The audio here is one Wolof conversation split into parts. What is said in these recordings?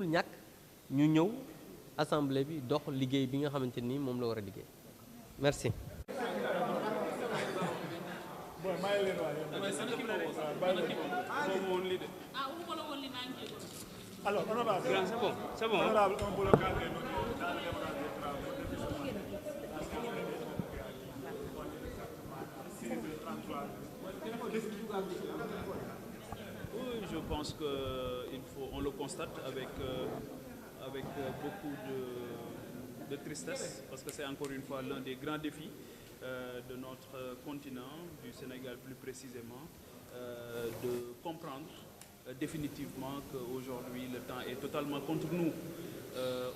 ñàkk ñu ñëw assemblée bi dox liggéey bi nga xamante ni moom la war a liggéey merci. Alors, honorable, c'est bon. Honorable, un blocage est noté dans le démarrage des travaux. Oui, je pense qu'on le constate avec beaucoup de tristesse, parce que c'est encore une fois l'un des grands défis de notre continent, du Sénégal plus précisément, de comprendre définitivement qu'aujourd'hui le temps est totalement contre nous.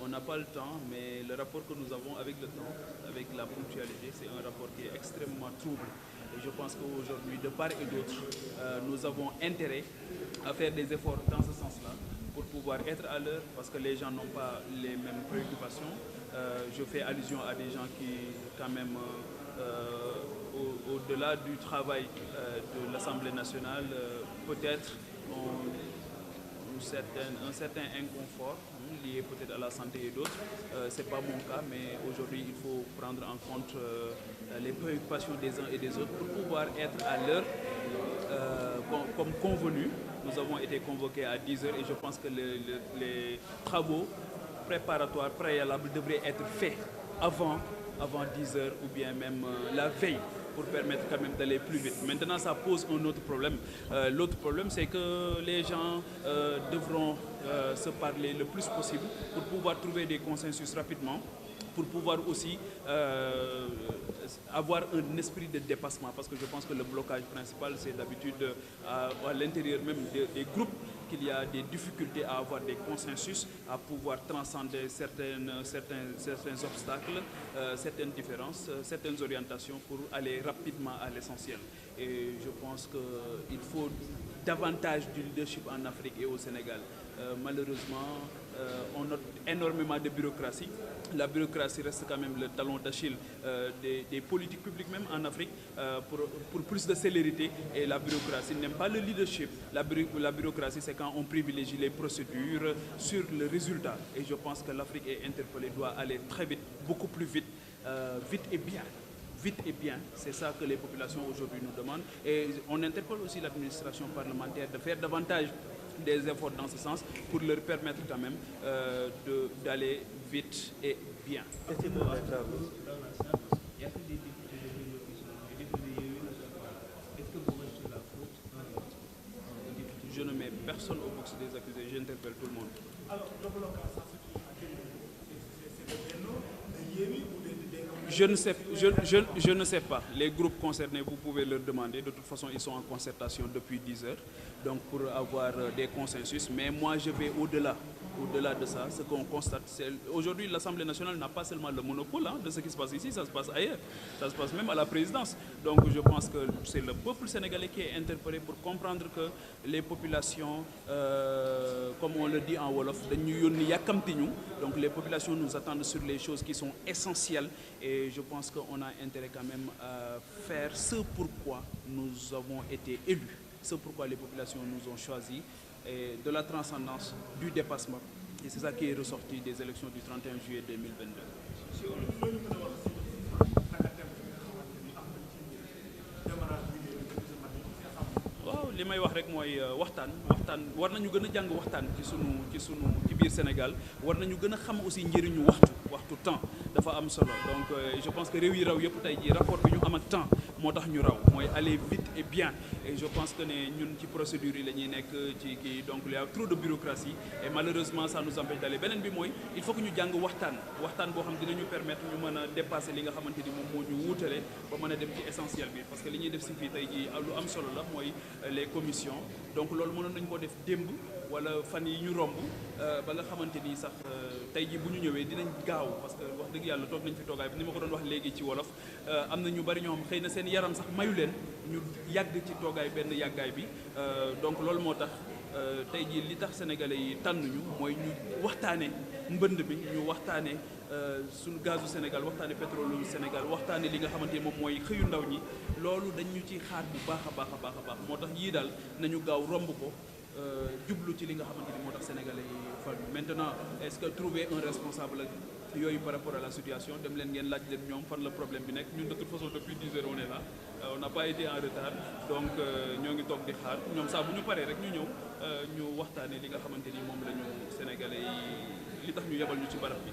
On n'a pas le temps, mais le rapport que nous avons avec le temps, avec la ponctualité, c'est un rapport qui est extrêmement trouble. Et je pense qu'aujourd'hui, de part et d'autre, nous avons intérêt à faire des efforts dans ce sens-là pour pouvoir être à l'heure, parce que les gens n'ont pas les mêmes préoccupations. Je fais allusion à des gens qui, quand même, au-delà du travail de l'Assemblée nationale, peut-être ont un certain inconfort lié peut-être à la santé et d'autres. Ce n'est pas mon cas, mais aujourd'hui il faut prendre en compte les préoccupations des uns et des autres pour pouvoir être à l'heure comme convenu. Nous avons été convoqués à 10h et je pense que les travaux préparatoires, préalables devraient être faits avant 10h ou bien même la veille, pour permettre quand même d'aller plus vite. Maintenant, ça pose un autre problème. L'autre problème, c'est que les gens devront se parler le plus possible pour pouvoir trouver des consensus rapidement, pour pouvoir aussi avoir un esprit de dépassement, parce que je pense que le blocage principal, c'est d'habitude à l'intérieur même des groupes qu'il y a des difficultés à avoir des consensus, à pouvoir transcender certains obstacles, certaines différences, certaines orientations pour aller rapidement à l'essentiel. Et je pense qu'il faut davantage du leadership en Afrique et au Sénégal. Malheureusement, on note énormément de bureaucratie. La bureaucratie reste quand même le talon d'Achille des politiques publiques, même en Afrique, pour plus de célérité. Et la bureaucratie n'aime pas le leadership. La bureaucratie, c'est quand on privilégie les procédures sur le résultat. Et je pense que l'Afrique est interpellée, doit aller très vite, beaucoup plus vite, vite et bien. Vite et bien, c'est ça que les populations aujourd'hui nous demandent. Et on interpelle aussi l'administration parlementaire de faire davantage des efforts dans ce sens pour leur permettre quand même d'aller vite et bien. Je ne mets personne au box des accusés, j'interpelle tout le monde. Alors, le blocage, c'est le nom de Yémi ou des je ne sais pas. Les groupes concernés, vous pouvez leur demander. De toute façon, ils sont en concertation depuis 10 heures, donc pour avoir des consensus. Mais moi, je vais au-delà. Au-delà de ça, ce qu'on constate, c'est aujourd'hui l'Assemblée nationale n'a pas seulement le monopole de ce qui se passe ici, ça se passe ailleurs. Ça se passe même à la présidence. Donc je pense que c'est le peuple sénégalais qui est interpellé pour comprendre que les populations, comme on le dit en Wolof, donc les populations nous attendent sur les choses qui sont essentielles. Et je pense qu'on a intérêt quand même à faire ce pourquoi nous avons été élus, ce pourquoi les populations nous ont choisis, et de la transcendance, du dépassement. Et c'est ça qui est ressorti des élections du 31 juillet 2022. waaw li may wax rek mooy waxtaan war nañu gën a jàng waxtaan ci biir Sénégal, war nañu gën a xam aussi njëriñu waxtu temps dafa am solo. Donc je pense que réew yi raw yëpp tey jii rapport bi ñu am ak temps moo tax ñu raw, mooy aller vite et bien. Et je pense que ne ñun ci procédure yi la ñuy nekk ci kii, donc il y a trop de bureaucratie et malheureusement ça nous empêche d'aller. Beneen bi mooy il faut que ñu jàng waxtaan boo xam dinañu permettre ñu mën a dépasser li nga xamante ni moom moo ñu wuutale ba mën a dem ci essentiel bi, parce que li ñuy def si fii tey jii lu am solo la mooy les commissions. Donc loolu mënoon nañu ko def démb wala fan yi ñu romb ba nga xamante ni sax tey jii bu ñu ñëwee dinañ gaaw, parce que wax dëgg yàlla toog nañ fi toogaay bi ni ma ko doon wax léegi ci wolof. Am na ñu bari ñoom xëy na seen yaram sax mayu leen ñu yàgg ci toogaay benn yàggaay bi. Donc loolu moo tax tey jii li tax sénégalais yi tànnuñu mooy ñu waxtaane mbënd bi, ñu waxtaane suñu gazu Sénégal, waxtaane pétrole Sénégal, waxtaane li nga xamante ni moom mooy xëyu ndaw ñi. Loolu dañ ñu ci xaar bu baax a baax moo tax yii daal nañu gaaw romb ko jublu ci li nga xamante ni moo tax sénégalais yi maintenant est-ce que trouver un responsable yooyu par rapport à la situation dem leen ngeen laaj leen ñoom fan la problème bi nekk ñun de toute façon depuis 10 heures on est là on n'a pas été en retard donc ñoo ngi toog di xaar ñoom saa bu ñu paree rek ñu ñëw ñu waxtaanee li nga xamante ni moom la ñu sénégalais yi li tax ñu yebal ñu ci barab bi.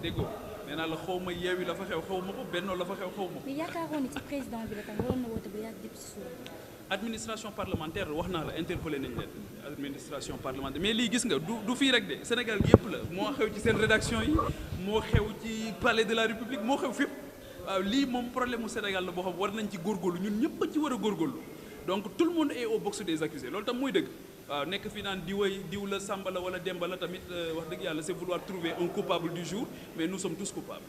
déggoo nee naa la xaw ma yeewi la fa xew xaw ma ko bennoo la fa xew xaw ma ko. mais yaakaaroon ni ci président bi la tam waroon na woote ba yàgg depuis si suuf. administration parlementaire wax naa la interpellé nañ leen administration parlementaire mais lii gis nga du fii rek de Sénégal gi yëpp la moo xew ci seen rédaction yi moo xew ci palais de la République moo xew fépp waaw lii moom problème mu Sénégal la boo xam war nañ ci góorgóorlu ñun ñëpp a ci war a góorgóorlu donc tout le monde est au box des accusés loolu tam mooy dëgg waaw nekk fi naan diw la Samba la wala Demba la tamit wax dëgg yàlla c'est vouloir trouver un coupable du jour mais nous sommes tous coupables.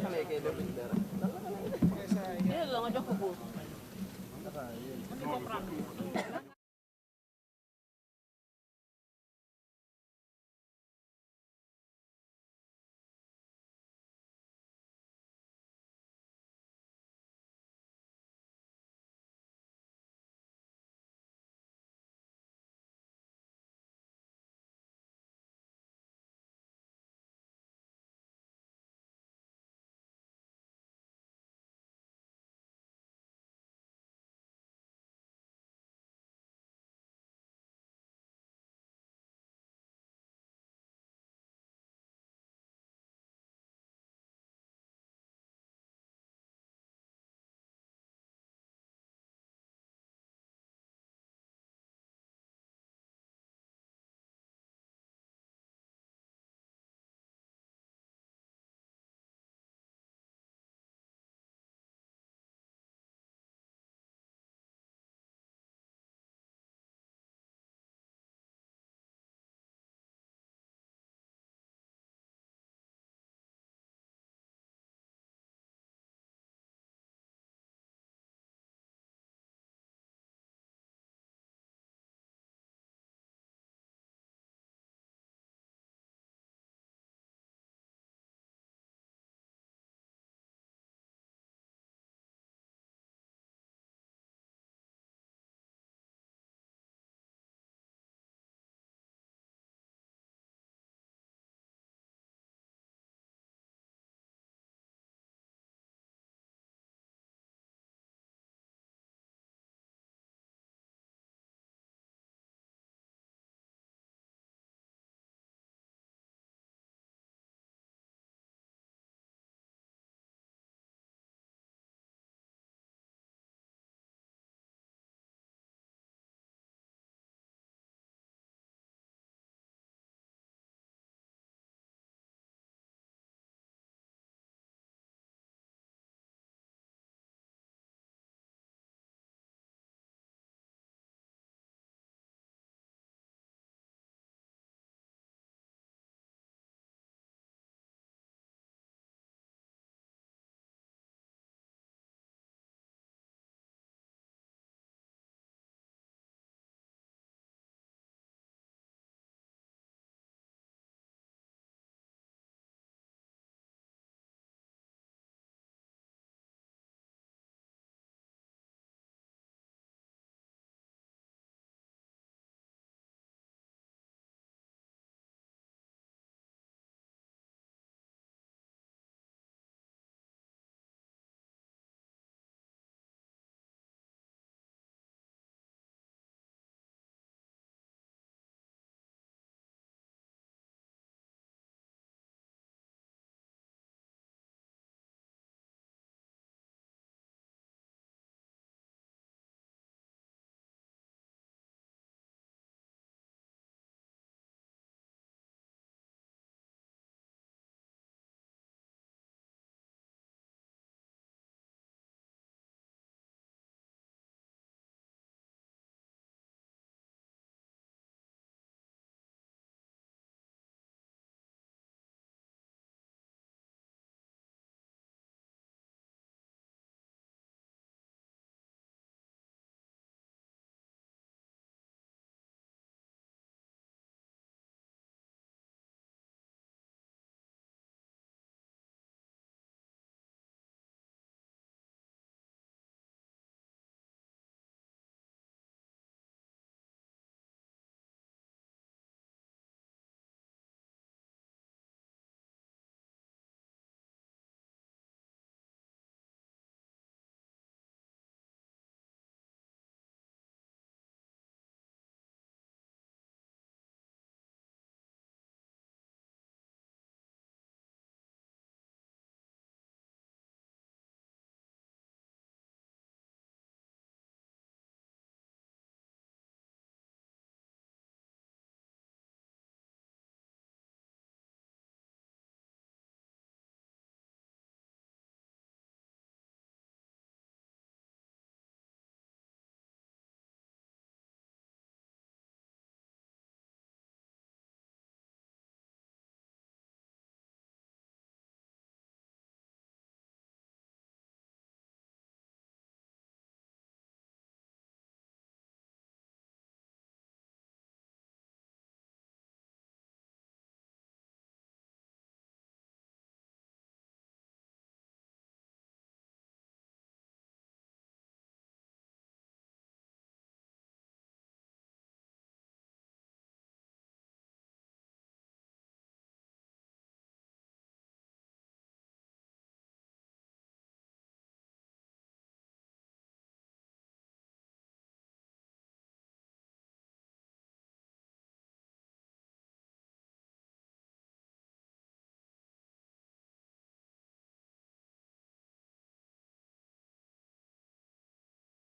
Xale